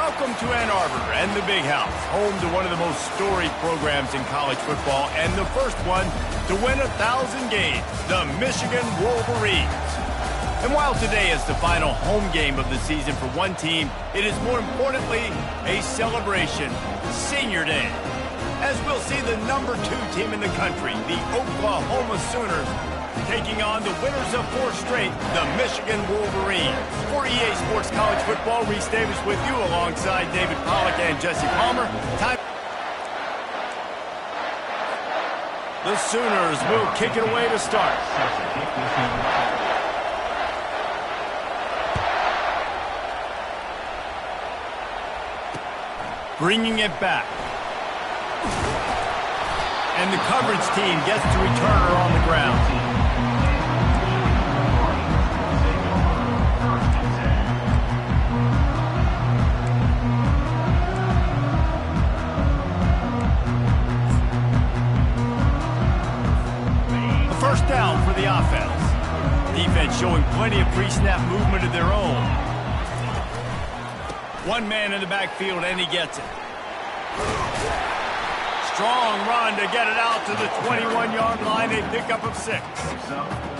Welcome to Ann Arbor and the Big House, home to one of the most storied programs in college football and the first one to win 1,000 games, the Michigan Wolverines. And while today is the final home game of the season for one team, it is more importantly a celebration, Senior Day. As we'll see the number 2 team in the country, the Oklahoma Sooners, taking on the winners of 4 straight, the Michigan Wolverines. For EA Sports College Football, Reese Davis with you alongside David Pollack and Jesse Palmer. The Sooners will kick it away to start. Bringing it back. And the coverage team gets to return her on the ground. First down for the offense. Defense showing plenty of pre-snap movement of their own. One man in the backfield, and he gets it. Strong run to get it out to the 21-yard line. A pickup of 6.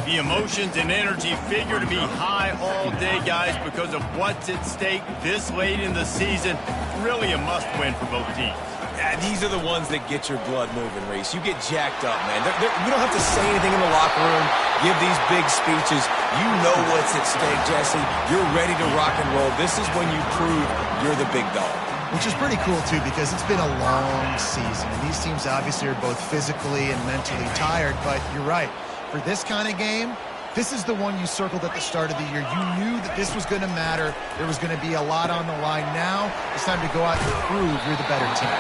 The emotions and energy figure to be high all day, guys, because of what's at stake this late in the season. Really a must-win for both teams. Yeah, these are the ones that get your blood moving, Reese. You get jacked up, man. You don't have to say anything in the locker room, give these big speeches. You know what's at stake, Jesse. You're ready to rock and roll. This is when you prove you're the big dog. Which is pretty cool, too, because it's been a long season. And these teams obviously are both physically and mentally tired, but you're right. For this kind of game, this is the one you circled at the start of the year. You knew that this was going to matter. There was going to be a lot on the line. Now it's time to go out and prove you're the better team.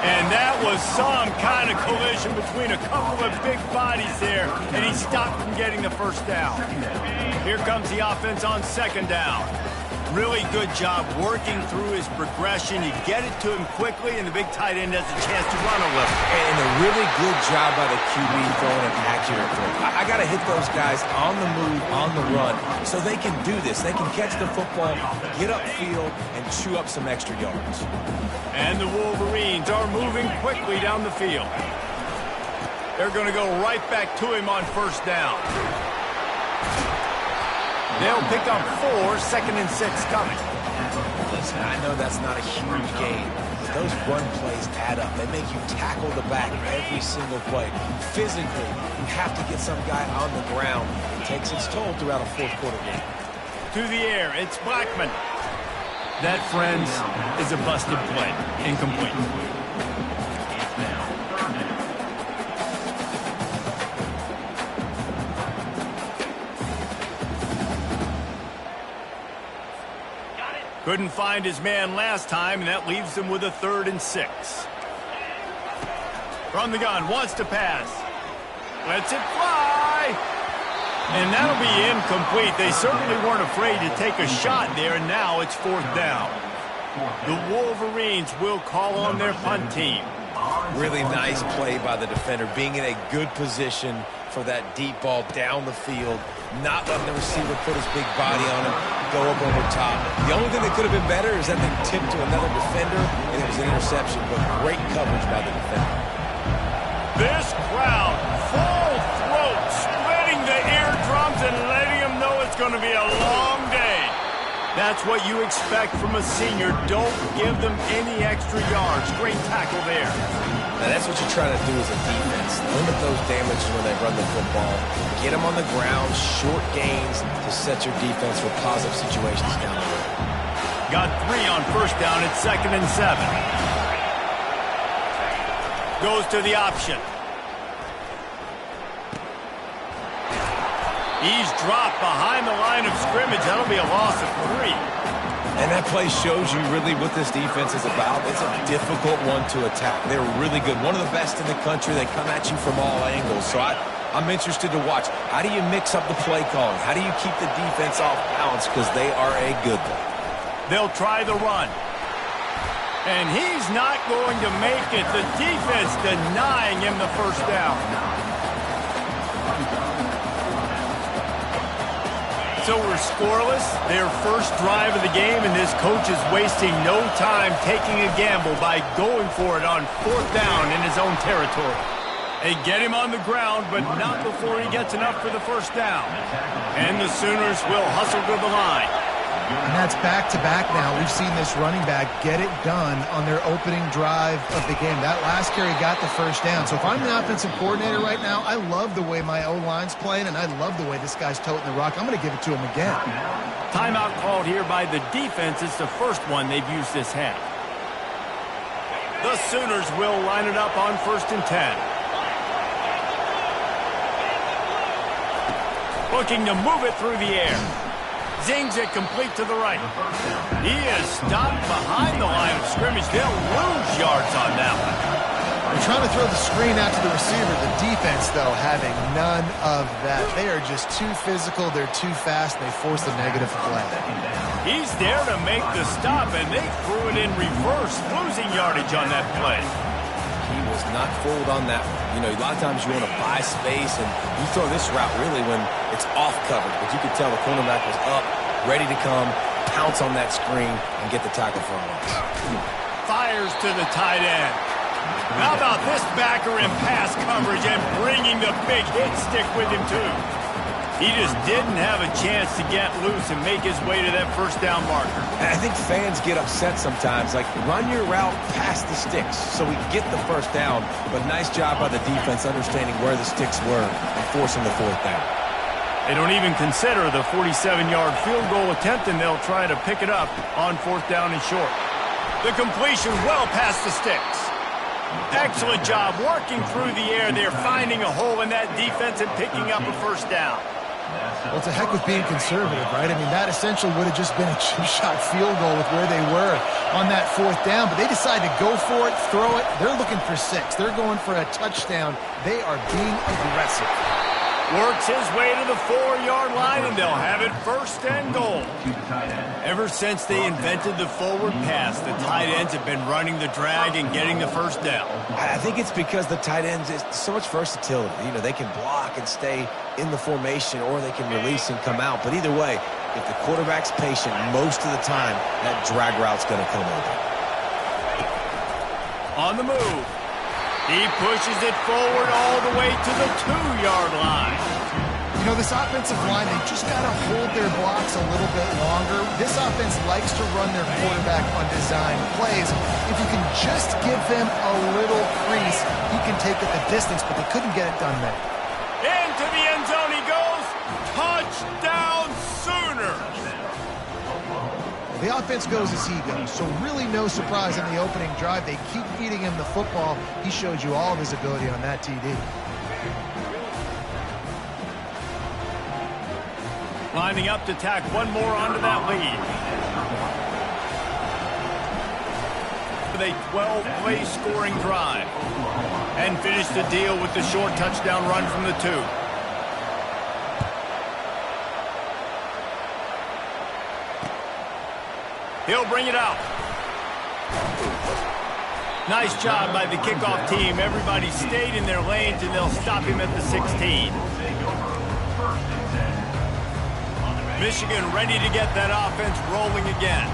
And that was some kind of collision between a couple of big bodies there, and he stopped from getting the first down. Here comes the offense on second down. Really good job working through his progression. You get it to him quickly, and the big tight end has a chance to run a little. And a really good job by the QB throwing an accurate throw. I got to hit those guys on the move, on the run, so they can do this. They can catch the football, get upfield, and chew up some extra yards. And the Wolverines are moving quickly down the field. They're going to go right back to him on first down. They'll pick up 4, 2nd and 6 coming. Listen, I know that's not a huge game, but those run plays add up. They make you tackle the back every single play. Physically, you have to get some guy on the ground. It takes its toll throughout a fourth-quarter game. To the air, it's Blackman. That, friends, is a busted play. Incomplete. Couldn't find his man last time, and that leaves him with a 3rd and 6. From the gun, wants to pass. Lets it fly. And that'll be incomplete. They certainly weren't afraid to take a shot there, and now it's 4th down. The Wolverines will call on their punt team. Really nice play by the defender, being in a good position for that deep ball down the field, not letting the receiver put his big body on him, go up over top. The only thing that could have been better is that they tipped to another defender, and it was an interception, but great coverage by the defender. This crowd, full throat, splitting the eardrums and letting them know it's going to be a long day. That's what you expect from a senior. Don't give them any extra yards. Great tackle there. Now that's what you're trying to do as a defense. Limit those damages when they run the football. Get them on the ground, short gains to set your defense for positive situations down the road. Got 3 on first down at 2nd and 7. Goes to the option. He's dropped behind the line of scrimmage. That'll be a loss of 3. And that play shows you really what this defense is about. It's a difficult one to attack. They're really good. One of the best in the country. They come at you from all angles. So I'm interested to watch. How do you mix up the play calling? How do you keep the defense off balance? Because they are a good one. They'll try the run. And he's not going to make it. The defense denying him the first down. So we're scoreless, their first drive of the game, and this coach is wasting no time taking a gamble by going for it on 4th down in his own territory. They get him on the ground, but not before he gets enough for the first down. And the Sooners will hustle to the line. And that's back-to-back now. We've seen this running back get it done on their opening drive of the game. That last carry got the first down. So if I'm the offensive coordinator right now, I love the way my O-line's playing, and I love the way this guy's toting the rock. I'm going to give it to him again. Timeout called here by the defense. It's the first one they've used this half. The Sooners will line it up on 1st and 10. Looking to move it through the air. Zings it complete to the right. He is stopped behind the line of scrimmage. They'll lose yards on that one. They're trying to throw the screen out to the receiver. The defense, though, having none of that. They are just too physical. They're too fast. They force a negative play. He's there to make the stop, and they threw it in reverse, losing yardage on that play. He was not fooled on that one. You know, a lot of times you want to buy space, and you throw this route really when it's off coverage. But you could tell the cornerback was up, ready to come, pounce on that screen, and get the tackle for a loss. Fires to the tight end. How about this backer in pass coverage and bringing the big hit stick with him, too? He just didn't have a chance to get loose and make his way to that first down marker. I think fans get upset sometimes. Like, run your route past the sticks so we get the first down. But nice job by the defense understanding where the sticks were and forcing the 4th down. They don't even consider the 47-yard field goal attempt, and they'll try to pick it up on 4th down and short. The completion well past the sticks. Excellent job working through the air. They're finding a hole in that defense and picking up a first down. Well, it's a heck with being conservative, right? I mean, that essentially would have just been a two-shot field goal with where they were on that 4th down. But they decided to go for it, throw it. They're looking for 6. They're going for a touchdown. They are being aggressive. Works his way to the 4-yard line, and they'll have it 1st and goal. Ever since they invented the forward pass, the tight ends have been running the drag and getting the first down. I think it's because the tight ends is so much versatility. You know, they can block and stay in the formation, or they can release and come out. But either way, if the quarterback's patient, most of the time, that drag route's going to come over. On the move. He pushes it forward all the way to the 2-yard line. You know, this offensive line, they just got to hold their blocks a little bit longer. This offense likes to run their quarterback on design plays. If you can just give them a little crease, he can take it the distance, but they couldn't get it done there. Into the end zone he goes. Touchdown, Sooners! The offense goes as he goes, so really no surprise on the opening drive. They keep feeding him the football. He showed you all of his ability on that TD. Lining up to tack one more onto that lead. With a 12-play scoring drive. And finish the deal with the short touchdown run from the 2. He'll bring it out. Nice job by the kickoff team. Everybody stayed in their lanes, and they'll stop him at the 16. Michigan ready to get that offense rolling again.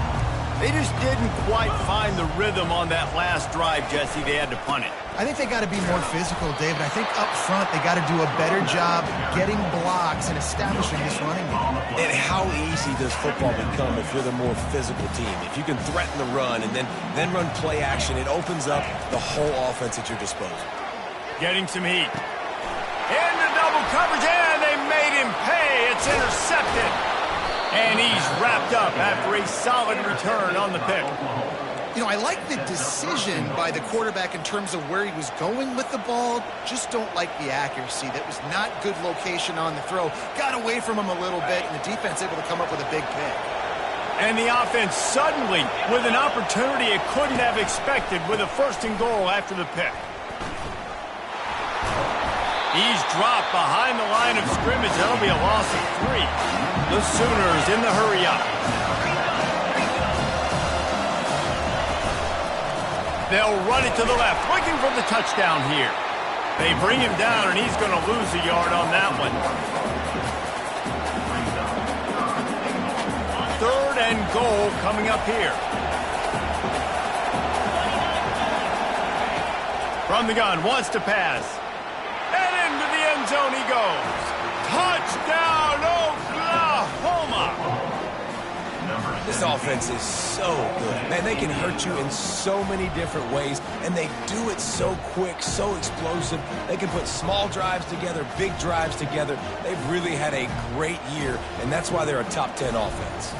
They just didn't quite find the rhythm on that last drive, Jesse. They had to punt it. I think they got to be more physical, David. I think up front they got to do a better job getting blocks and establishing this running game. And how easy does football become if you're the more physical team? If you can threaten the run and then run play action, it opens up the whole offense at your disposal. Getting some heat. Into double coverage, and they made him pay. It's intercepted. And he's wrapped up after a solid return on the pick. You know, I like the decision by the quarterback in terms of where he was going with the ball. Just don't like the accuracy. That was not good location on the throw. Got away from him a little bit, and the defense able to come up with a big pick. And the offense suddenly with an opportunity it couldn't have expected with a 1st and goal after the pick. He's dropped behind the line of scrimmage. That'll be a loss of 3. The Sooners in the hurry-up. They'll run it to the left, looking for the touchdown here. They bring him down, and he's going to lose a yard on that one. and goal coming up here. From the gun, wants to pass. And into the end zone he goes. Touchdown, Oklahoma! This offense is so good. Man, they can hurt you in so many different ways, and they do it so quick, so explosive. They can put small drives together, big drives together. They've really had a great year, and that's why they're a top 10 offense.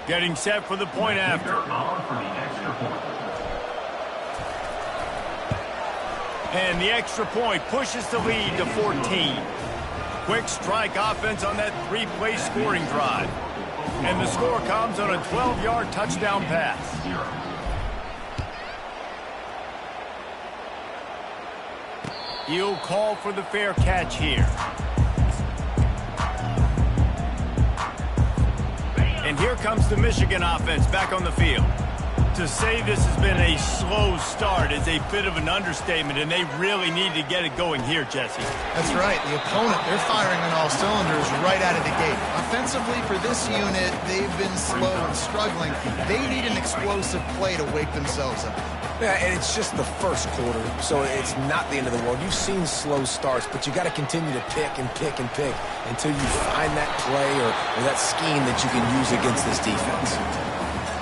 Getting set for the point after. And the extra point pushes the lead to 14. Quick strike offense on that three-play scoring drive. And the score comes on a 12-yard touchdown pass. He'll call for the fair catch here. And here comes the Michigan offense back on the field. To say this has been a slow start is a bit of an understatement, and they really need to get it going here, Jesse. That's right. The opponent, they're firing on all cylinders right out of the gate. Offensively, for this unit, they've been slow and struggling. They need an explosive play to wake themselves up. Yeah, and it's just the first quarter, so it's not the end of the world. You've seen slow starts, but you got to continue to pick and pick and pick until you find that play or that scheme that you can use against this defense.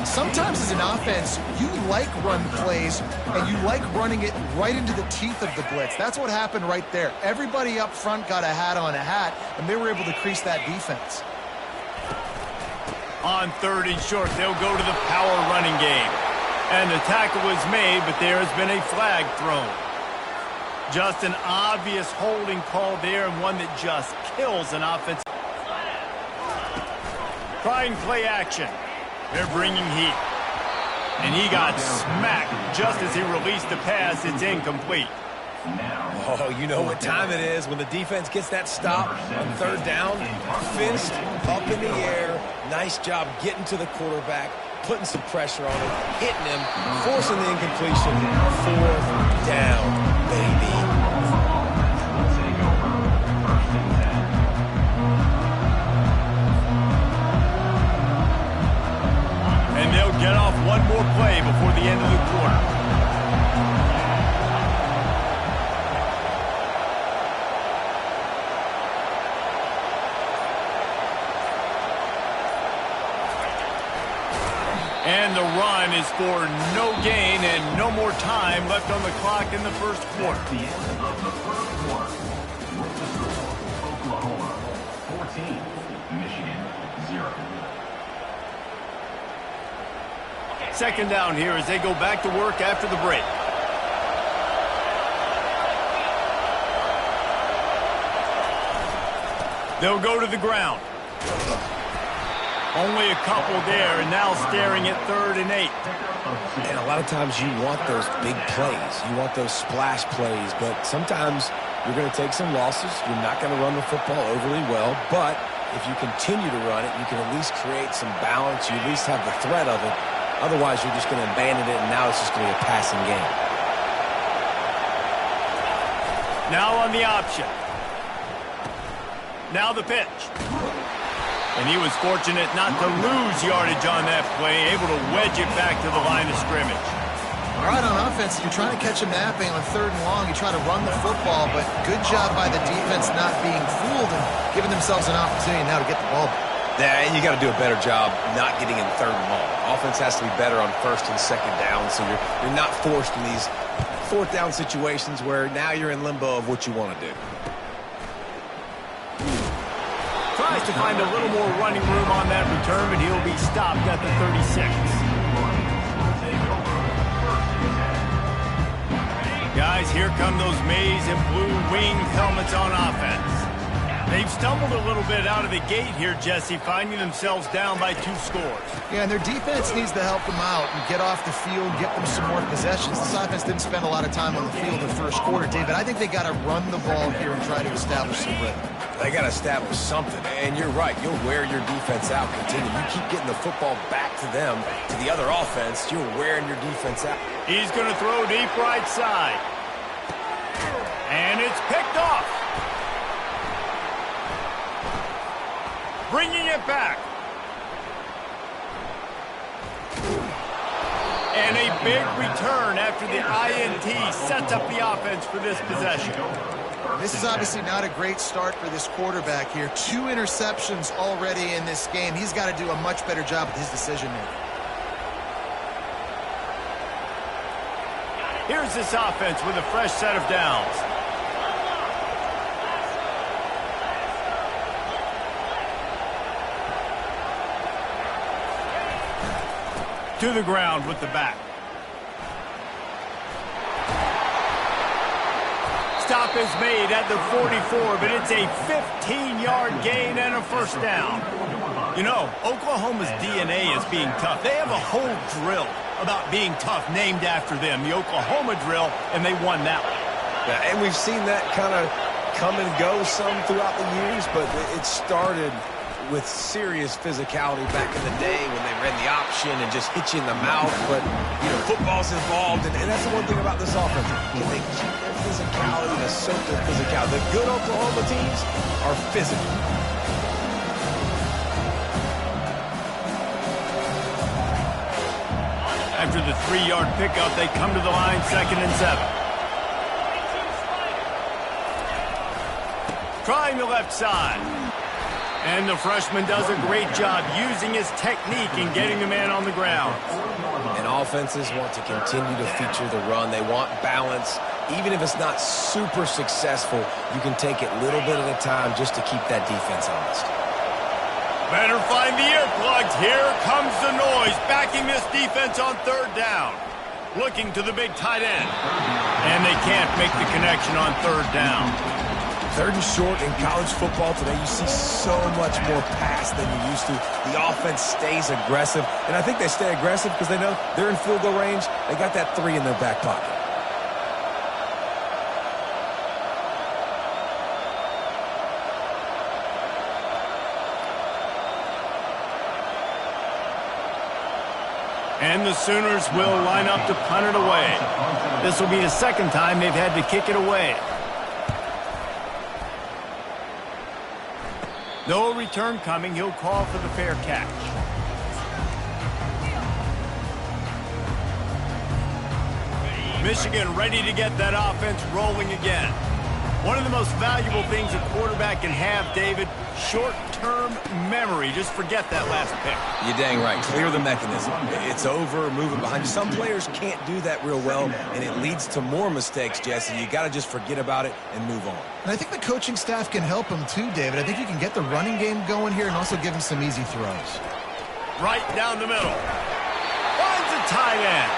Sometimes as an offense, you like run plays, and you like running it right into the teeth of the blitz. That's what happened right there. Everybody up front got a hat on a hat, and they were able to crease that defense. On 3rd and short, they'll go to the power running game. And the tackle was made, but there has been a flag thrown. Just an obvious holding call there, and one that just kills an offense. Trying play action. They're bringing heat. And he got smacked just as he released the pass. It's incomplete. Oh, you know what time it is when the defense gets that stop on 3rd down. Fist up in the air. Nice job getting to the quarterback, putting some pressure on him, hitting him, forcing the incompletion. 4th down, baby. And they'll get off one more play before the end of the quarter. And the run is for no gain and no more time left on the clock in the first quarter. The end of the first quarter. With the score, Oklahoma 14, Michigan 0. Second down here as they go back to work after the break. They'll go to the ground. Only a couple there, and now staring at 3rd and 8. And a lot of times you want those big plays. You want those splash plays, but sometimes you're going to take some losses. You're not going to run the football overly well, but if you continue to run it, you can at least create some balance. You at least have the threat of it. Otherwise, you're just going to abandon it, and now it's just going to be a passing game. Now on the option. Now the pitch. And he was fortunate not to lose yardage on that play, able to wedge it back to the line of scrimmage. Right on offense, you're trying to catch him napping on 3rd and long. You try to run the football, but good job by the defense not being fooled and giving themselves an opportunity now to get the ball back. Yeah, and you got to do a better job not getting in 3rd and long. Offense has to be better on 1st and 2nd down, so you're not forced in these 4th down situations where now you're in limbo of what you want to do. Tries to find a little more running room on that return, but he'll be stopped at the 36. Guys, here come those maize and blue winged helmets on offense. They've They've stumbled a little bit out of the gate here, Jesse, finding themselves down by 2 scores. Yeah, and their defense needs to help them out and get off the field, get them some more possessions. This offense didn't spend a lot of time on the field the first quarter, David. I think they got to run the ball here and try to establish some rhythm. They got to establish something, and you're right. You'll wear your defense out continually. You keep getting the football back to them, to the other offense, you're wearing your defense out. He's going to throw deep right side. And it's picked off. Bringing it back. And a big return after the INT sets up the offense for this possession. This is obviously not a great start for this quarterback here. 2 interceptions already in this game. He's got to do a much better job with his decision-making. Here's this offense with a fresh set of downs. To the ground with the back. Stop is made at the 44, but it's a 15-yard gain and a first down. You know, Oklahoma's DNA is being tough. They have a whole drill about being tough named after them, the Oklahoma drill, and they won that one. Yeah, and we've seen that kind of come and go some throughout the years, but it started with serious physicality back in the day when they ran the option and just hit you in the mouth. But, you know, football's involved, and that's the one thing about this offense. They keep their physicality and assert their physicality. The good Oklahoma teams are physical. After the 3-yard pickup, they come to the line, 2nd and 7. Trying the left side. And the freshman does a great job using his technique and getting the man on the ground. And offenses want to continue to feature the run. They want balance. Even if it's not super successful, you can take it little bit at a time just to keep that defense honest. Better find the earplugs. Here comes the noise, backing this defense on 3rd down. Looking to the big tight end. And they can't make the connection on 3rd down. 3rd and short in college football today, you see so much more pass than you used to. The offense stays aggressive, and I think they stay aggressive because they know they're in field goal range. They got that 3 in their back pocket. And the Sooners will line up to punt it away. This will be the 2nd time they've had to kick it away. No return coming. He'll call for the fair catch. Michigan ready to get that offense rolling again. One of the most valuable things a quarterback can have, David, short-term memory. Just forget that last pick. You're dang right. Clear the mechanism. It's over, move it behind you. Some players can't do that real well, and it leads to more mistakes, Jesse. You got to just forget about it and move on. And I think the coaching staff can help him too, David. I think you can get the running game going here and also give him some easy throws. Right down the middle. Finds a tight end.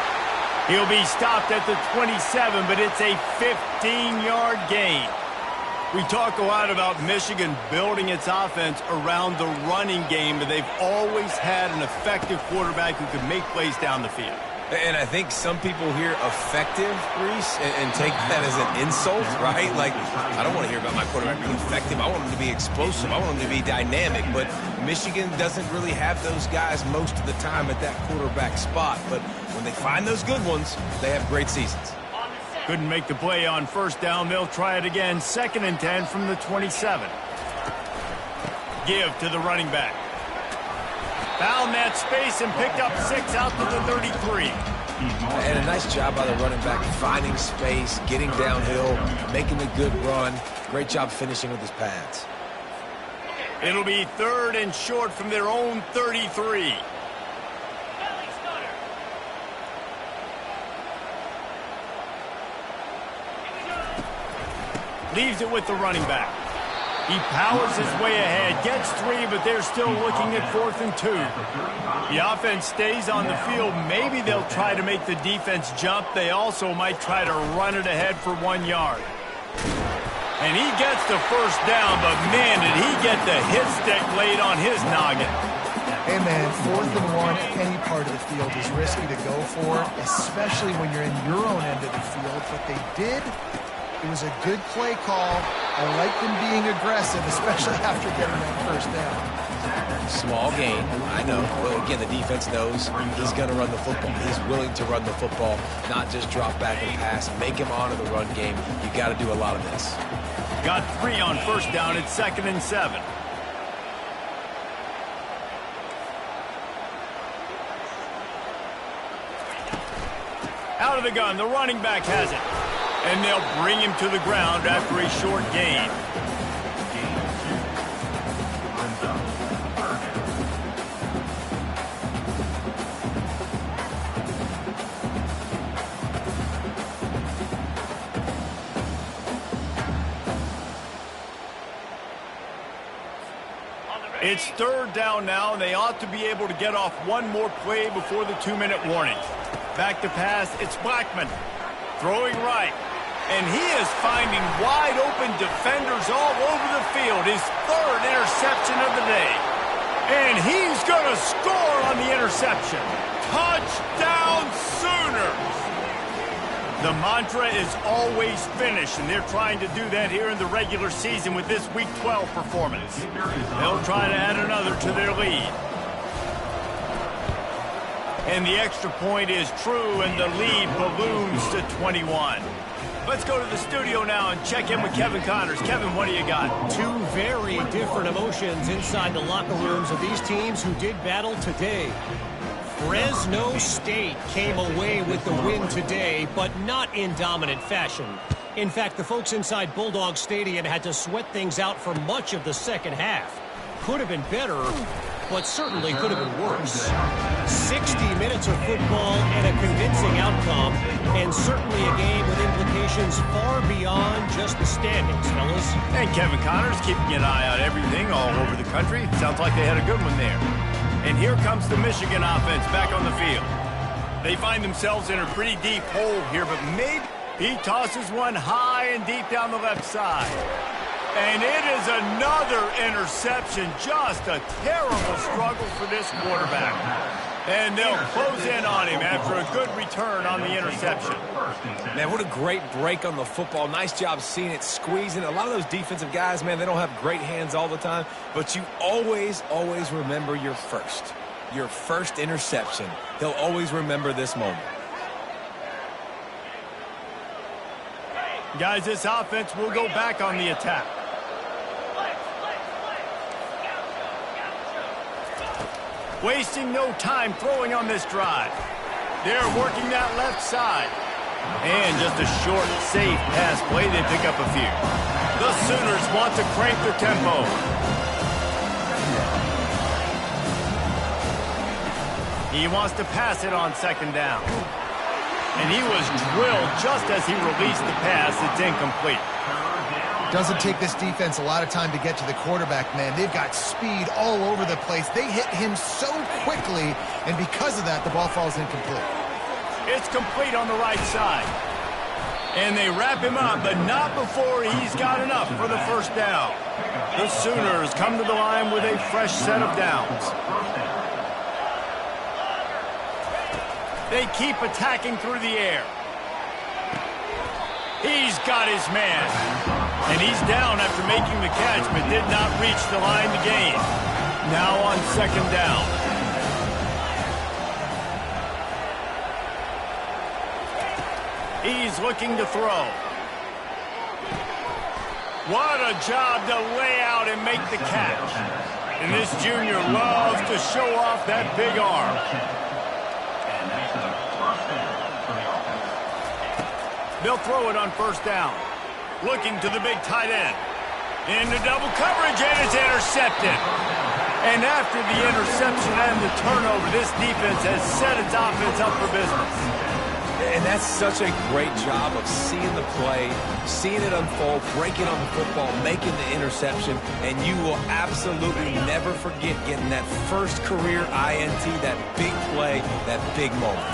He'll be stopped at the 27, but it's a 15-yard gain. We talk a lot about Michigan building its offense around the running game, but they've always had an effective quarterback who could make plays down the field. And I think some people hear effective, Reese, and take that as an insult, right? Like, I don't want to hear about my quarterback being effective. I want him to be explosive. I want him to be dynamic. But Michigan doesn't really have those guys most of the time at that quarterback spot. But when they find those good ones, they have great seasons. Couldn't make the play on 1st down. They'll try it again. 2nd and 10 from the 27. Give to the running back. Found that space and picked up 6 out to the 33. And a nice job by the running back, finding space, getting downhill, making a good run. Great job finishing with his pads. It'll be 3rd and short from their own 33. Leaves it with the running back. He powers his way ahead, gets 3, but they're still looking at 4th and 2. The offense stays on the field. Maybe they'll try to make the defense jump. They also might try to run it ahead for 1 yard. And he gets the first down, but man, did he get the hit stick laid on his noggin. Hey, man, 4th and 1 at any part of the field is risky to go for, especially when you're in your own end of the field. But they did. It was a good play call. I like them being aggressive, especially after getting that first down. Small gain, I know. Well, again, the defense knows he's going to run the football. He's willing to run the football, not just drop back and pass, make him honor the run game. You got to do a lot of this. Got 3 on first down. It's 2nd and 7. Out of the gun, the running back has it. And they'll bring him to the ground after a short gain. It's 3rd down now, and they ought to be able to get off one more play before the 2-minute warning. Back to pass, it's Blackman. Throwing right. And he is finding wide-open defenders all over the field. His 3rd interception of the day. And he's going to score on the interception. Touchdown Sooners! The mantra is always finish, and they're trying to do that here in the regular season with this Week 12 performance. They'll try to add another to their lead. And the extra point is true, and the lead balloons to 21. Let's go to the studio now and check in with Kevin Connors. Kevin, what do you got? 2 very different emotions inside the locker rooms of these teams who did battle today. Fresno State came away with the win today, but not in dominant fashion. In fact, the folks inside Bulldog Stadium had to sweat things out for much of the second half. Could have been better, but certainly could have been worse. 60 minutes of football and a convincing outcome, and certainly a game with implications far beyond just the standings, fellas. And Kevin Connors keeping an eye on everything all over the country. Sounds like they had a good one there. And here comes the Michigan offense back on the field. They find themselves in a pretty deep hole here, but maybe he tosses one high and deep down the left side. And it is another interception. Just a terrible struggle for this quarterback. And they'll close in on him after a good return on the interception. Man, what a great break on the football. Nice job seeing it, squeezing. A lot of those defensive guys, man, they don't have great hands all the time. But you always, always remember your first interception. He'll always remember this moment. Guys, this offense will go back on the attack. Wasting no time throwing on this drive. They're working that left side. And just a short, safe pass play. They pick up a few. The Sooners want to crank their tempo. He wants to pass it on 2nd down. And he was drilled just as he released the pass. It's incomplete. Doesn't take this defense a lot of time to get to the quarterback, man. They've got speed all over the place. They hit him so quickly, and because of that, the ball falls incomplete. It's complete on the right side. And they wrap him up, but not before he's got enough for the first down. The Sooners come to the line with a fresh set of downs. They keep attacking through the air. He's got his man. And he's down after making the catch, but did not reach the line to gain. Now on 2nd down. He's looking to throw. What a job to lay out and make the catch. And this junior loves to show off that big arm. They'll throw it on 1st down. Looking to the big tight end. Into double coverage, and it's intercepted. And after the interception and the turnover, this defense has set its offense up for business. And that's such a great job of seeing the play, seeing it unfold, breaking on the football, making the interception, and you will absolutely never forget getting that first career INT, that big play, that big moment.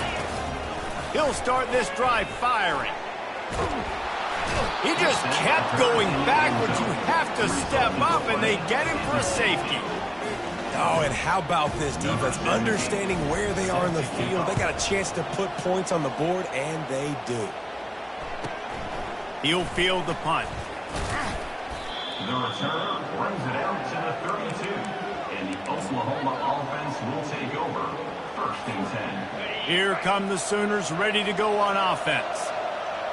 He'll start this drive firing. He just kept going backwards. You have to step up, and they get him for a safety. Oh, and how about this defense? Understanding where they are in the field. They got a chance to put points on the board, and they do. He'll field the punt. The returner brings it out to the 32. And the Oklahoma offense will take over. 1st and 10. Here come the Sooners ready to go on offense.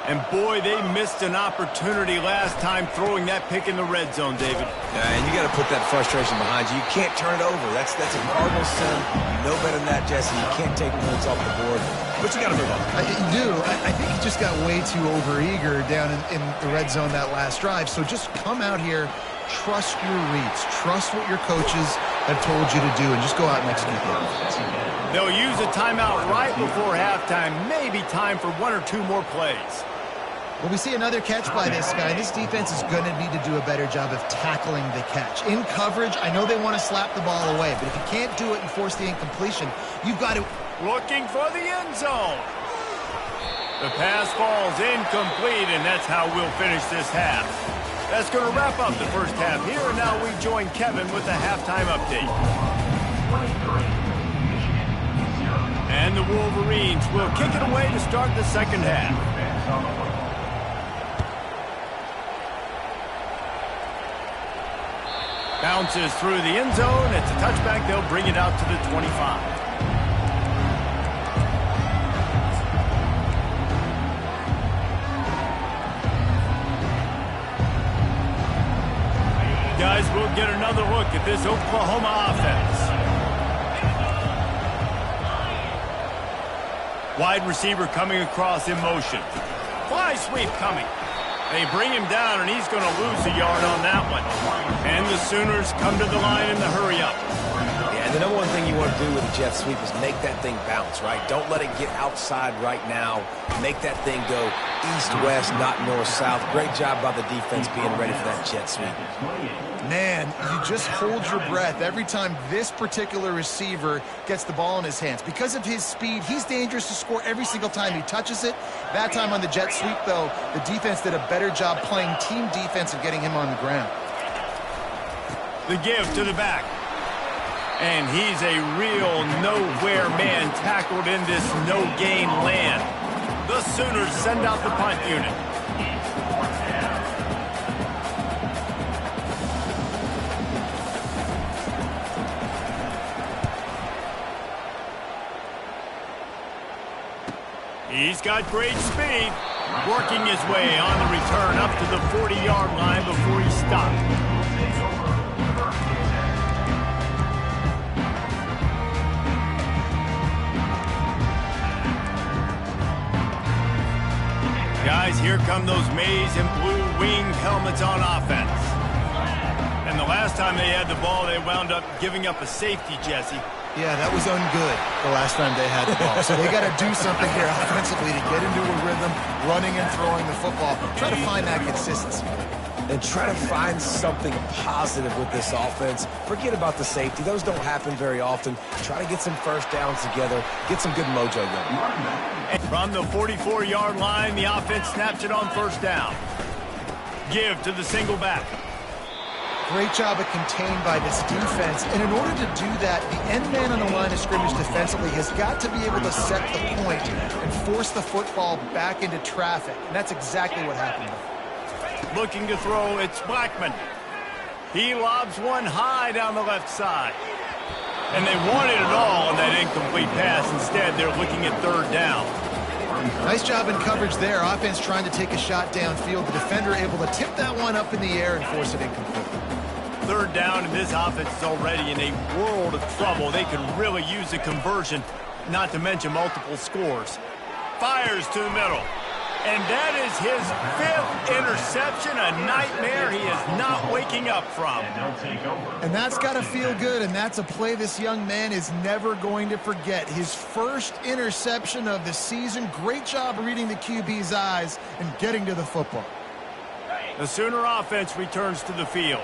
And boy, they missed an opportunity last time throwing that pick in the red zone, David. And you got to put that frustration behind you. You can't turn it over. That's a cardinal sin. You know better than that, Jesse. You can't take points off the board. But you got to move on. You do. I think he just got way too overeager down in the red zone that last drive. So just come out here, trust your reads, trust what your coaches have told you to do, and just go out and execute the offense. They'll use a timeout right before halftime. Maybe time for 1 or 2 more plays. Well, we see another catch by this guy. This defense is going to need to do a better job of tackling the catch. In coverage, I know they want to slap the ball away, but if you can't do it and force the incompletion, you've got to... Looking for the end zone. The pass falls incomplete, and that's how we'll finish this half. That's going to wrap up the first half here, and now we join Kevin with the halftime update. And the Wolverines will kick it away to start the second half. Bounces through the end zone. It's a touchback. They'll bring it out to the 25. Guys, we'll get another look at this Oklahoma offense. Wide receiver coming across in motion. Fly sweep coming. They bring him down, and he's going to lose a yard on that one. And the Sooners come to the line in the hurry-up. Yeah, and the number one thing you want to do with a jet sweep is make that thing bounce, right? Don't let it get outside right now. Make that thing go east-west, not north-south. Great job by the defense being ready for that jet sweep. Man, you just hold your breath every time this particular receiver gets the ball in his hands. Because of his speed, he's dangerous to score every single time he touches it. That time on the jet sweep, though, the defense did a better job playing team defense and getting him on the ground. The give to the back. And he's a real nowhere man tackled in this no-gain land. The Sooners send out the punt unit. He's got great speed, working his way on the return up to the 40-yard line before he stopped. Guys, here come those maize and blue winged helmets on offense. And the last time they had the ball, they wound up giving up a safety, Jesse. Yeah, that was ungood the last time they had the ball. So they got to do something here offensively to get into a rhythm, running and throwing the football. Try to find that consistency. And try to find something positive with this offense. Forget about the safety. Those don't happen very often. Try to get some first downs together. Get some good mojo going. From the 44-yard line, the offense snaps it on first down. Give to the single back. Great job of contained by this defense. And in order to do that, the end man on the line of scrimmage defensively has got to be able to set the point and force the football back into traffic. And that's exactly what happened. Looking to throw, it's Blackman. He lobs one high down the left side. And they wanted it all on that incomplete pass. Instead, they're looking at third down. Nice job in coverage there. Offense trying to take a shot downfield. The defender able to tip that one up in the air and force it incomplete. Third down, and this offense is already in a world of trouble. They could really use a conversion, not to mention multiple scores. Fires to the middle. And that is his 5th interception, a nightmare he is not waking up from. And that's got to feel good, and that's a play this young man is never going to forget. His first interception of the season. Great job reading the QB's eyes and getting to the football. The Sooner offense returns to the field.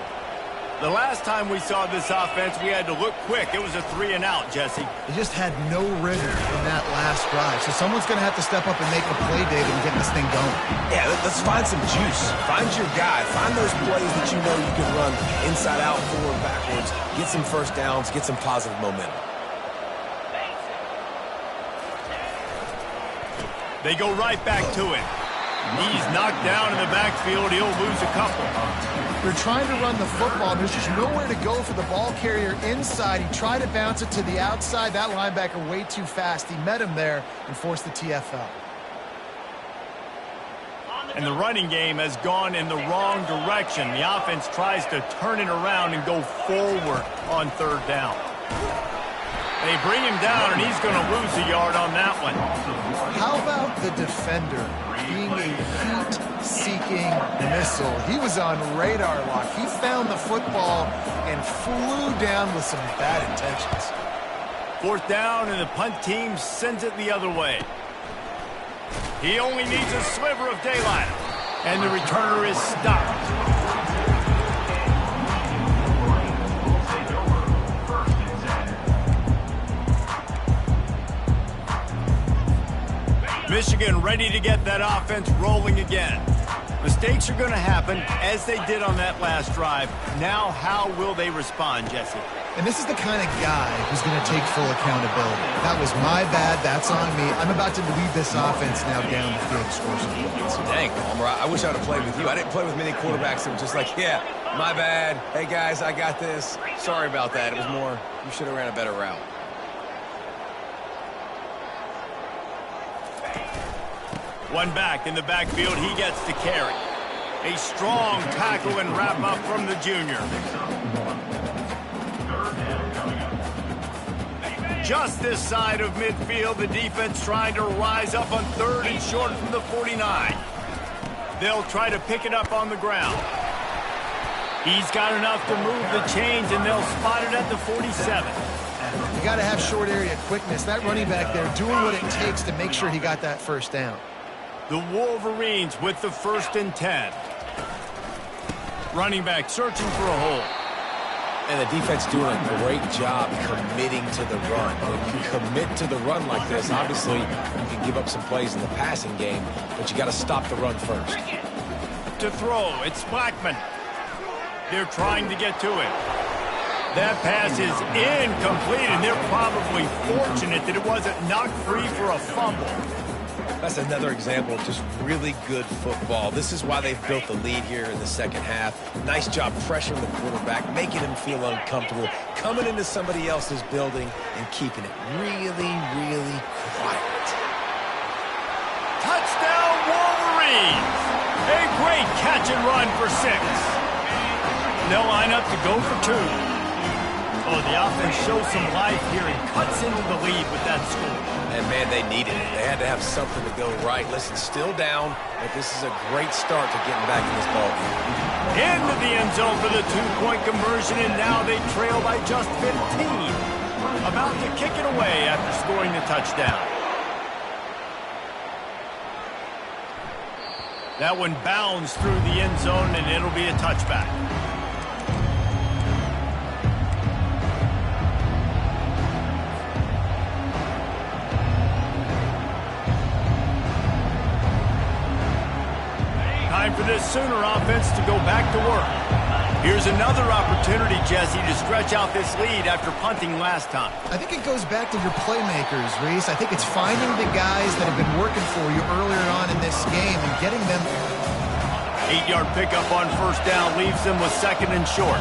The last time we saw this offense, we had to look quick. It was a 3-and-out, Jesse. They just had no rhythm in that last drive. So someone's going to have to step up and make a play, David, and get this thing going. Yeah, let's find some juice. Find your guy. Find those plays that you know you can run inside out, forward, backwards. Get some first downs. Get some positive momentum. They go right back to it. He's knocked down in the backfield. He'll lose a couple. They're trying to run the football. There's just nowhere to go for the ball carrier inside. He tried to bounce it to the outside. That linebacker way too fast. He met him there and forced the TFL. And the running game has gone in the wrong direction. The offense tries to turn it around and go forward on third down. They bring him down, and he's going to lose a yard on that one. How about the defender being a heat-seeking missile? He was on radar lock. He found the football and flew down with some bad intentions. Fourth down, and the punt team sends it the other way. He only needs a sliver of daylight, and the returner is stopped. Michigan ready to get that offense rolling again. Mistakes are going to happen, as they did on that last drive. Now, how will they respond, Jesse? And this is the kind of guy who's going to take full accountability. That was my bad. That's on me. I'm about to lead this offense now down the field to score some points. Dang, Palmer, I wish I would have played with you. I didn't play with many quarterbacks that were just like, yeah, my bad. Hey, guys, I got this. Sorry about that. It was more, you should have ran a better route. One back in the backfield, he gets to carry. A strong tackle and wrap up from the junior. Just this side of midfield, the defense trying to rise up on third and short from the 49. They'll try to pick it up on the ground. He's got enough to move the chains, and they'll spot it at the 47. You got to have short area quickness. That running back there doing what it takes to make sure he got that first down. The Wolverines with the 1st and 10. Running back searching for a hole. And the defense doing a great job committing to the run. When you commit to the run like this, obviously you can give up some plays in the passing game, but you got to stop the run first. To throw, it's Blackman. They're trying to get to it. That pass is incomplete, and they're probably fortunate that it wasn't knocked free for a fumble. That's another example of just really good football. This is why they've built the lead here in the second half. Nice job pressuring the quarterback, making him feel uncomfortable, coming into somebody else's building and keeping it really, really quiet. Touchdown, Wolverines! A great catch and run for 6. They'll line up to go for 2. Oh, the offense shows some life here and cuts into the lead with that score. And, man, they needed it. They had to have something to go right. Listen, still down, but this is a great start to getting back in this ballgame. Into the end zone for the 2-point conversion, and now they trail by just 15. About to kick it away after scoring the touchdown. That one bounds through the end zone, and it'll be a touchback. Time for this Sooner offense to go back to work. Here's another opportunity, Jesse, to stretch out this lead after punting last time. I think it goes back to your playmakers, Reese. I think it's finding the guys that have been working for you earlier on in this game and getting them. 8-yard pickup on first down leaves them with 2nd and short.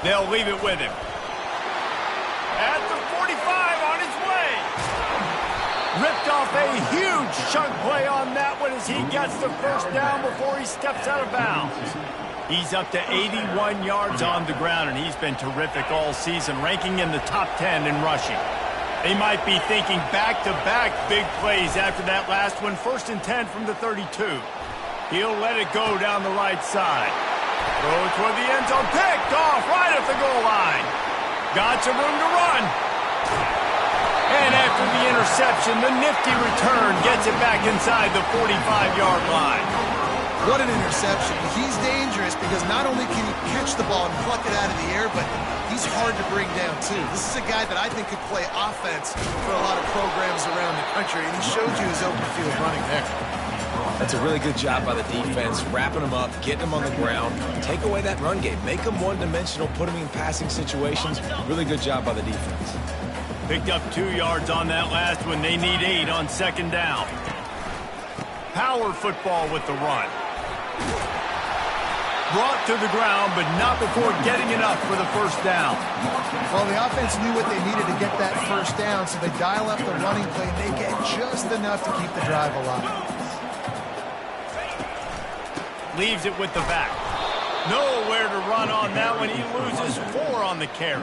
They'll leave it with him. At the 45 on his way. Ripped off a huge chunk play on that one as he gets the first down before he steps out of bounds. He's up to 81 yards on the ground, and he's been terrific all season, ranking in the top 10 in rushing. They might be thinking back-to-back big plays after that last one. 1st and 10 from the 32. He'll let it go down the right side. Throw toward the end zone. Picked off right at the goal line. Got some room to run. And after the interception, the nifty return gets it back inside the 45-yard line. What an interception. He's dangerous because not only can he catch the ball and pluck it out of the air, but he's hard to bring down, too. This is a guy that I think could play offense for a lot of programs around the country, and he showed you his open field running there. That's a really good job by the defense, wrapping them up, getting them on the ground, take away that run game, make them one-dimensional, put them in passing situations. Really good job by the defense. Picked up 2 yards on that last one. They need 8 on second down. Power football with the run. Brought to the ground, but not before getting enough for the first down. Well, the offense knew what they needed to get that first down, so they dial up the running play, and they get just enough to keep the drive alive. Leaves it with the back. Nowhere to run on that one. He loses 4 on the carry.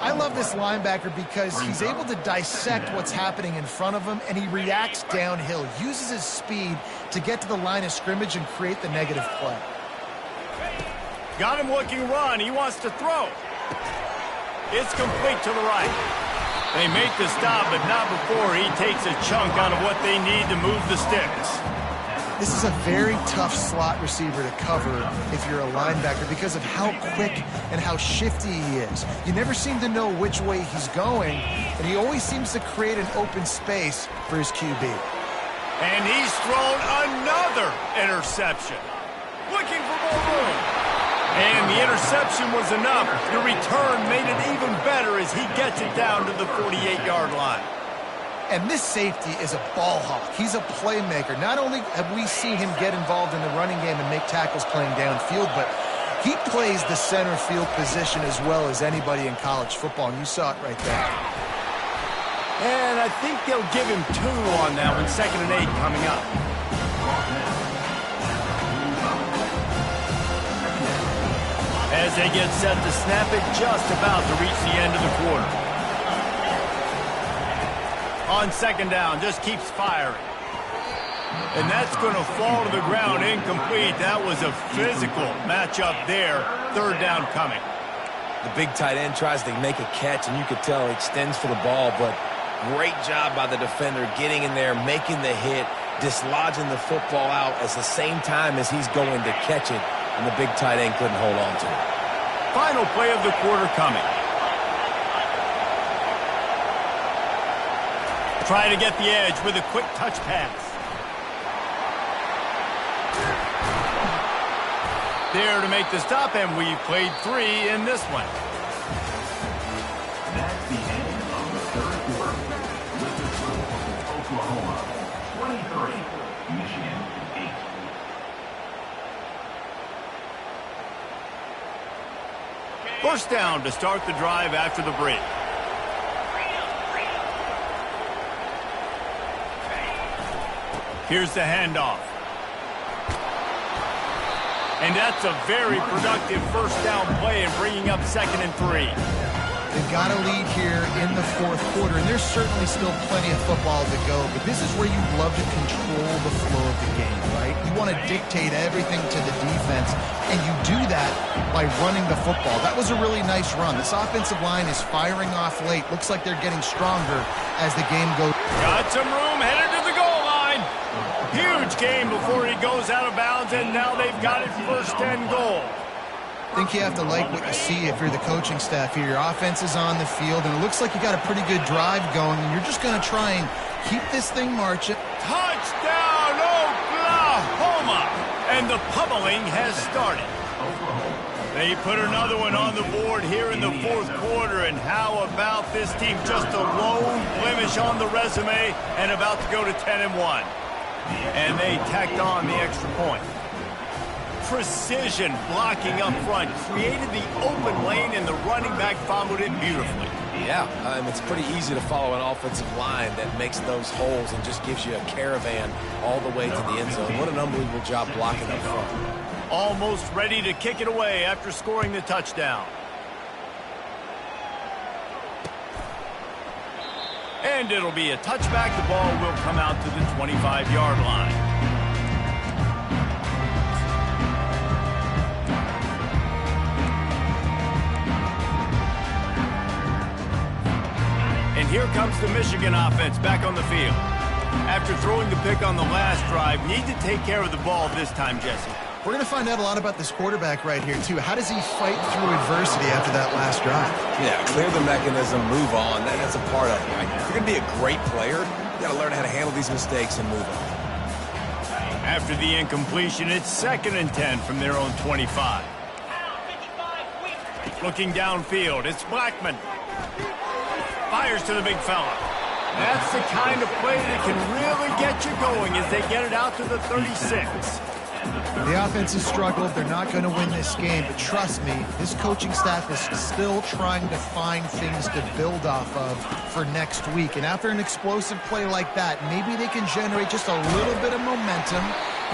I love this linebacker because he's able to dissect what's happening in front of him, and he reacts downhill, uses his speed to get to the line of scrimmage and create the negative play. Got him looking run. He wants to throw. It's complete to the right. They make the stop, but not before he takes a chunk out of what they need to move the sticks. This is a very tough slot receiver to cover if you're a linebacker because of how quick and how shifty he is. You never seem to know which way he's going, and he always seems to create an open space for his QB. And he's thrown another interception. Looking for more room. And the interception was enough. The return made it even better as he gets it down to the 48-yard line. And this safety is a ball hawk. He's a playmaker. Not only have we seen him get involved in the running game and make tackles playing downfield, but he plays the center field position as well as anybody in college football, and you saw it right there. And I think they'll give him 2 on that one. 2nd and 8 coming up. As they get set to snap it, just about to reach the end of the quarter. On second down, just keeps firing. And that's going to fall to the ground incomplete. That was a physical matchup there. 3rd down coming. The big tight end tries to make a catch, and you could tell he extends for the ball, but great job by the defender getting in there, making the hit, dislodging the football out at the same time as he's going to catch it, and the big tight end couldn't hold on to it. Final play of the quarter coming. Try to get the edge with a quick touch pass. There to make the stop, and we played 3 in this one. That's the end of the 3rd quarter. With the score, Oklahoma 23, Michigan 8. First down to start the drive after the break. Here's the handoff. And that's a very productive first down play and bringing up 2nd and 3. They've got a lead here in the 4th quarter, and there's certainly still plenty of football to go, but this is where you'd love to control the flow of the game, right? You want to dictate everything to the defense, and you do that by running the football. That was a really nice run. This offensive line is firing off late. Looks like they're getting stronger as the game goes. Got some room, headed to the goal line. Huge game before he goes out of bounds, and now they've got it 1st and goal. I think you have to like what you see if you're the coaching staff here. Your offense is on the field, and it looks like you got a pretty good drive going, and you're just going to try and keep this thing marching. Touchdown, Oklahoma! And the pummeling has started. They put another one on the board here in the 4th quarter, and how about this team? Just a lone blemish on the resume and about to go to 10-1. And they tacked on the extra point. Precision blocking up front created the open lane, and the running back followed it beautifully. Yeah, it's pretty easy to follow an offensive line that makes those holes and just gives you a caravan all the way to the end zone. What an unbelievable job blocking up front. Almost ready to kick it away after scoring the touchdown. And it'll be a touchback. The ball will come out to the 25-yard line. And here comes the Michigan offense back on the field. After throwing the pick on the last drive, need to take care of the ball this time, Jesse. We're going to find out a lot about this quarterback right here, too. How does he fight through adversity after that last drive? Yeah, clear the mechanism, move on. That's a part of it, right? If you're going to be a great player, you got to learn how to handle these mistakes and move on. After the incompletion, it's 2nd and 10 from their own 25. Looking downfield, it's Blackman. Fires to the big fella. That's the kind of play that can really get you going as they get it out to the 36. The offense has struggled. They're not going to win this game, but trust me, this coaching staff is still trying to find things to build off of for next week. And after an explosive play like that, maybe they can generate just a little bit of momentum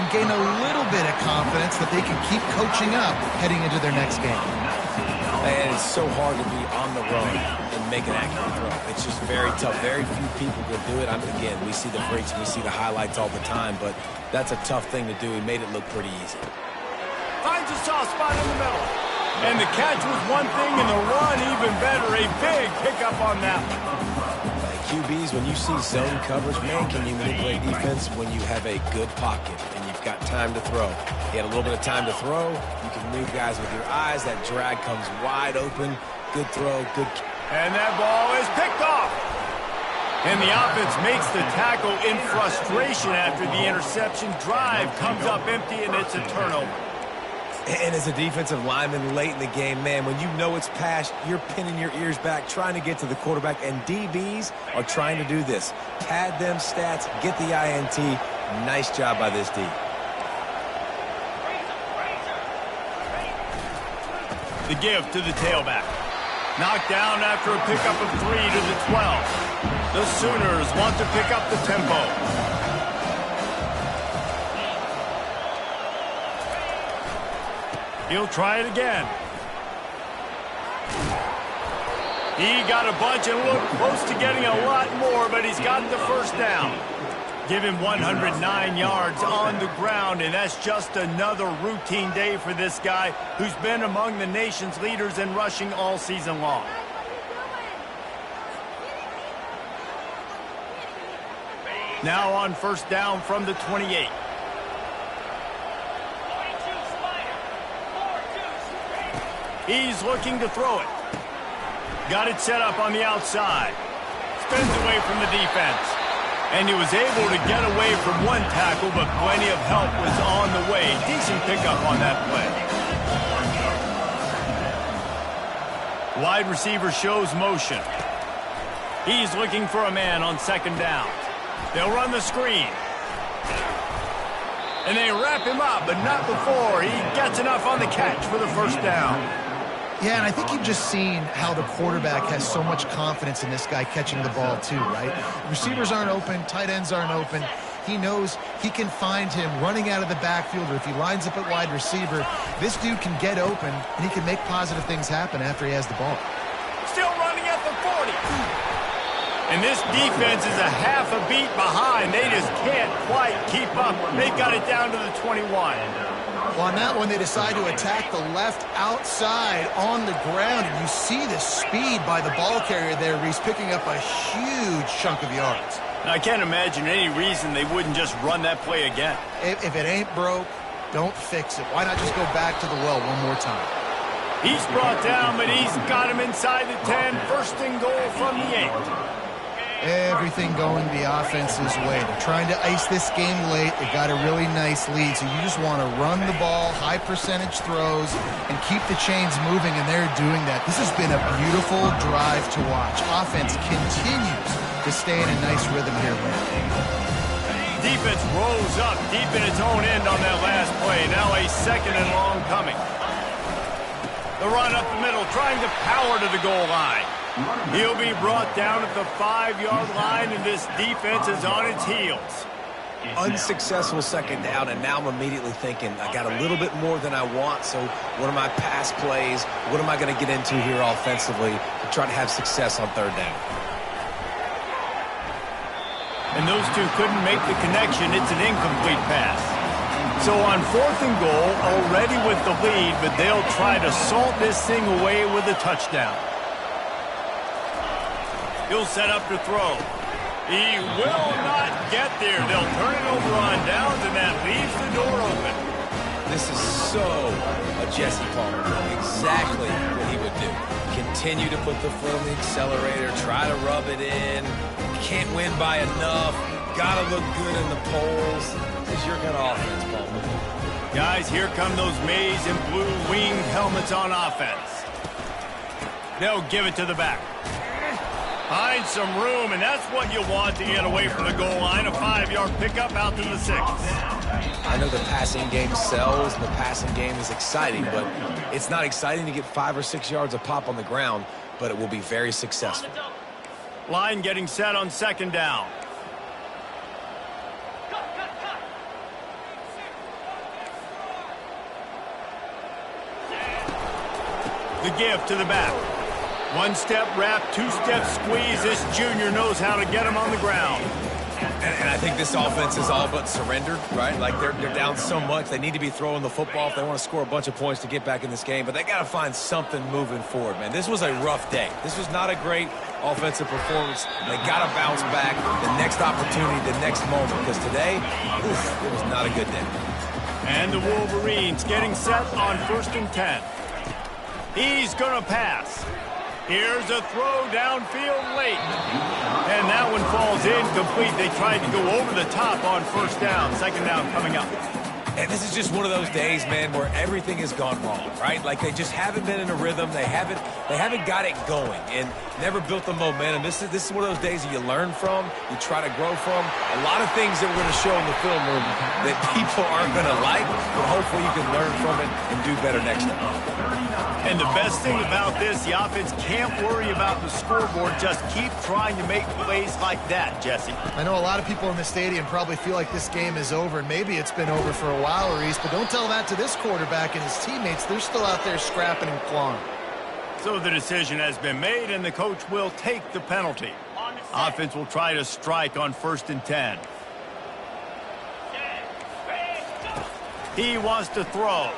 and gain a little bit of confidence that they can keep coaching up heading into their next game. And it's so hard to be on the run and make an accurate throw. It's just very tough. Very few people can do it. Again, we see the freaks, we see the highlights all the time, but that's a tough thing to do. He made it look pretty easy. Finds a soft spot in the middle. And the catch was one thing, and the run even better. A big pickup on that one. QBs, when you see zone coverage, man, can you manipulate defense when you have a good pocket and you've got time to throw? He had a little bit of time to throw. You can move guys with your eyes. That drag comes wide open. Good throw, good. And that ball is picked off. And the offense makes the tackle in frustration after the interception. Drive comes up empty, and it's a turnover. And as a defensive lineman late in the game, man, when you know it's past, you're pinning your ears back, trying to get to the quarterback, and DBs are trying to do this. Pad them stats, get the INT. Nice job by this D. The give to the tailback. Knocked down after a pickup of 3 to the 12. The Sooners want to pick up the tempo. He'll try it again. He got a bunch and looked close to getting a lot more, but he's got the first down. Give him 109 yards on the ground, and that's just another routine day for this guy who's been among the nation's leaders in rushing all season long. Now on first down from the 28. He's looking to throw it. Got it set up on the outside. Spins away from the defense. And he was able to get away from one tackle, but plenty of help was on the way. Decent pickup on that play. Wide receiver shows motion. He's looking for a man on second down. They'll run the screen. And they wrap him up, but not before he gets enough on the catch for the first down. Yeah, and I think you've just seen how the quarterback has so much confidence in this guy catching the ball too, right? Receivers aren't open, tight ends aren't open. He knows he can find him running out of the backfield, or if he lines up at wide receiver, this dude can get open, and he can make positive things happen after he has the ball. Still running at the 40. And this defense is a half a beat behind. They just can't quite keep up. They've got it down to the 21. Well, on that one, they decide to attack the left outside on the ground, and you see the speed by the ball carrier there, Reese, picking up a huge chunk of yards. Now, I can't imagine any reason they wouldn't just run that play again. If it ain't broke, don't fix it. Why not just go back to the well one more time? He's brought down, but he's got him inside the 10. First and goal from the 8. Everything going the offense's way. They're trying to ice this game late. They've got a really nice lead, so you just want to run the ball, high percentage throws, and keep the chains moving, and they're doing that. This has been a beautiful drive to watch. Offense continues to stay in a nice rhythm here. Defense rose up deep in its own end on that last play. Now a second and long coming. The run up the middle, trying to power to the goal line. He'll be brought down at the 5-yard line, and this defense is on its heels. Unsuccessful second down, and now I'm immediately thinking, I got a little bit more than I want, so what are my pass plays? What am I going to get into here offensively to try to have success on third down? And those two couldn't make the connection. It's an incomplete pass. So on fourth and goal, already with the lead, but they'll try to salt this thing away with a touchdown. He'll set up to throw. He will not get there. They'll turn it over on downs, and that leaves the door open. This is so a Jesse Palmer. Exactly what he would do. Continue to put the foot on the accelerator, try to rub it in. Can't win by enough. Gotta look good in the polls. This is your kind of offense, Palmer. Guys, here come those maize and blue winged helmets on offense. They'll give it to the back. Find some room, and that's what you want to get away from the goal line. A 5-yard pickup out to the 6. I know the passing game sells, and the passing game is exciting, but it's not exciting to get 5 or 6 yards of pop on the ground, but it will be very successful. Line getting set on 2nd down. The give to the back. 1-step wrap, 2-step squeeze. This junior knows how to get him on the ground. And I think this offense is all but surrendered, right? Like they're down so much. They need to be throwing the football if they want to score a bunch of points to get back in this game. But they got to find something moving forward, man. This was a rough day. This was not a great offensive performance. They got to bounce back the next opportunity, the next moment. Because today, it was not a good day. And the Wolverines getting set on 1st and 10. He's going to pass. Here's a throw downfield late. And that one falls incomplete. They tried to go over the top on 1st down. 2nd down coming up. And this is just one of those days, man, where everything has gone wrong, right? Like they just haven't been in a rhythm. They haven't got it going and never built the momentum. This is one of those days that you learn from, you try to grow from. A lot of things that we're going to show in the film room that people aren't going to like, but hopefully you can learn from it and do better next time. And the best thing about this, the offense can't worry about the scoreboard. Just keep trying to make plays like that, Jesse. I know a lot of people in the stadium probably feel like this game is over, and maybe it's been over for a while, Reese, but don't tell that to this quarterback and his teammates. They're still out there scrapping and clawing. So the decision has been made, and the coach will take the penalty. Offense will try to strike on 1st and 10. He wants to throw.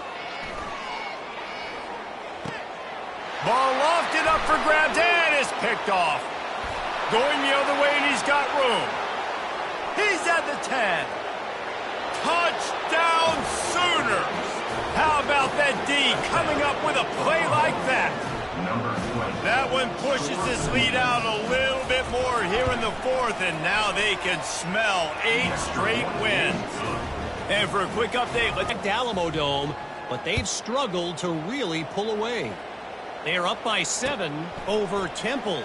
Ball lofted up for grabs, and is picked off. Going the other way, and he's got room. He's at the 10. Touchdown Sooners! How about that D coming up with a play like that? That one pushes this lead out a little bit more here in the 4th, and now they can smell 8 straight wins. And for a quick update, let's At Alamo Dome, but they've struggled to really pull away. They are up by 7 over Temple.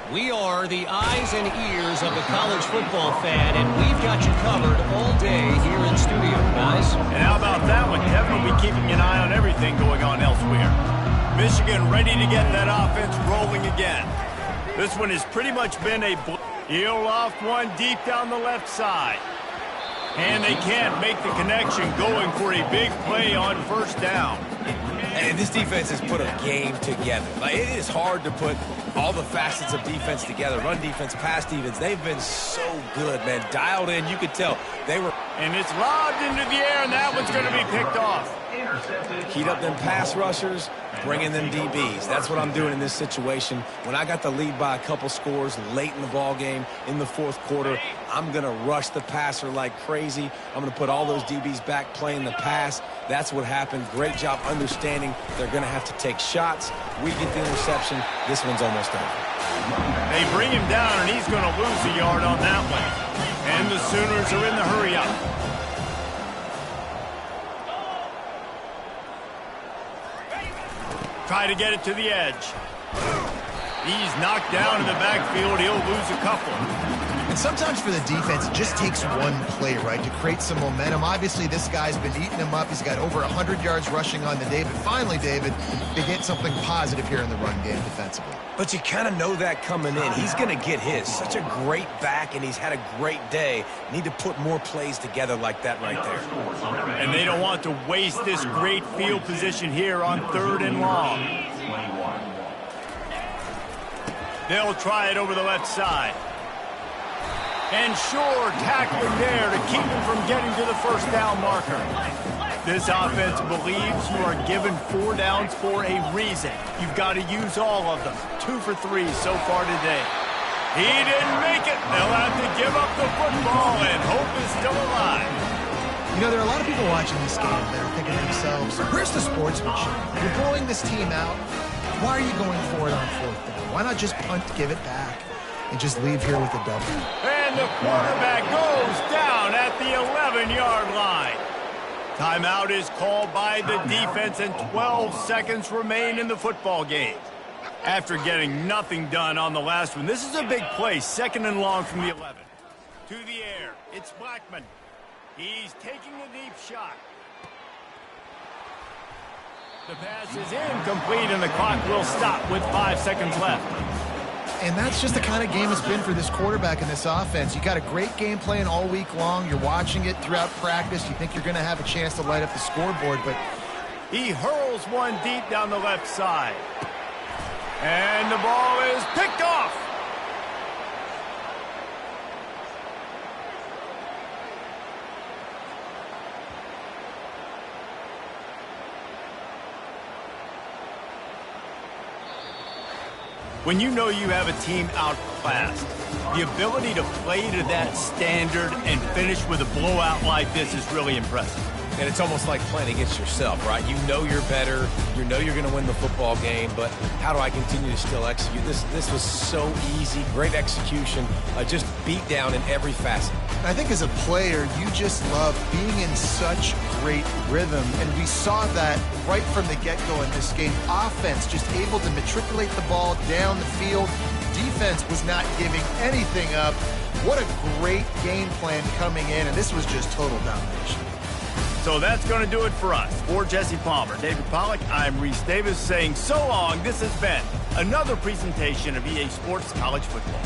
We are the eyes and ears of the college football fan, and we've got you covered all day here in studio, guys. And how about that one? Kevin will be keeping an eye on everything going on elsewhere. Michigan ready to get that offense rolling again. This one has pretty much been a heel loft one deep down the left side. And they can't make the connection, going for a big play on 1st down. And this defense has put a game together. Like, it is hard to put all the facets of defense together. Run defense, pass defense. They've been so good, man. Dialed in. You could tell they were. And it's lobbed into the air, and that one's going to be picked off. Heat up them pass rushers, bring in them DBs. That's what I'm doing in this situation. When I got the lead by a couple scores late in the ball game in the 4th quarter, I'm going to rush the passer like crazy. I'm going to put all those DBs back playing the pass. That's what happened. Great job understanding they're going to have to take shots. We get the interception. This one's almost over. They bring him down, and he's going to lose a yard on that one. And the Sooners are in the hurry-up. Try to get it to the edge. He's knocked down in the backfield. He'll lose a couple. And sometimes for the defense, it just takes one play, right, to create some momentum. Obviously, this guy's been eating him up. He's got over 100 yards rushing on the day. But finally, David, they get something positive here in the run game defensively. But you kind of know that coming in. He's going to get his. Such a great back, and he's had a great day. Need to put more plays together like that right there. And they don't want to waste this great field position here on 3rd and long. They'll try it over the left side. And sure, tackling there to keep him from getting to the 1st down marker. This offense believes you are given 4 downs for a reason. You've got to use all of them. 2 for 3 so far today. He didn't make it. They'll have to give up the football, and hope is still alive. You know, there are a lot of people watching this game that are thinking to themselves, where's the sportsmanship? You're blowing this team out. Why are you going for it on 4th down? Why not just punt, give it back, and just leave here with a W? And the quarterback goes down at the 11-yard line. Timeout is called by the defense, and 12 seconds remain in the football game. After getting nothing done on the last one, this is a big play, 2nd and long from the 11. To the air, it's Blackman. He's taking a deep shot. The pass is incomplete, and the clock will stop with 5 seconds left. And that's just the kind of game it's been for this quarterback in this offense. You got a great game plan all week long. You're watching it throughout practice. You think you're going to have a chance to light up the scoreboard, but he hurls one deep down the left side. And the ball is picked off. When you know you have a team outclassed, the ability to play to that standard and finish with a blowout like this is really impressive. And it's almost like playing against yourself, right? You know you're better. You know you're going to win the football game, but how do I continue to still execute? This was so easy. Great execution. Just beat down in every facet. I think as a player, you just love being in such great rhythm, and we saw that right from the get-go in this game. Offense just able to matriculate the ball down the field. Defense was not giving anything up. What a great game plan coming in, and this was just total domination. So that's going to do it for us. For Jesse Palmer, David Pollack, I'm Reese Davis saying so long. This has been another presentation of EA Sports College Football.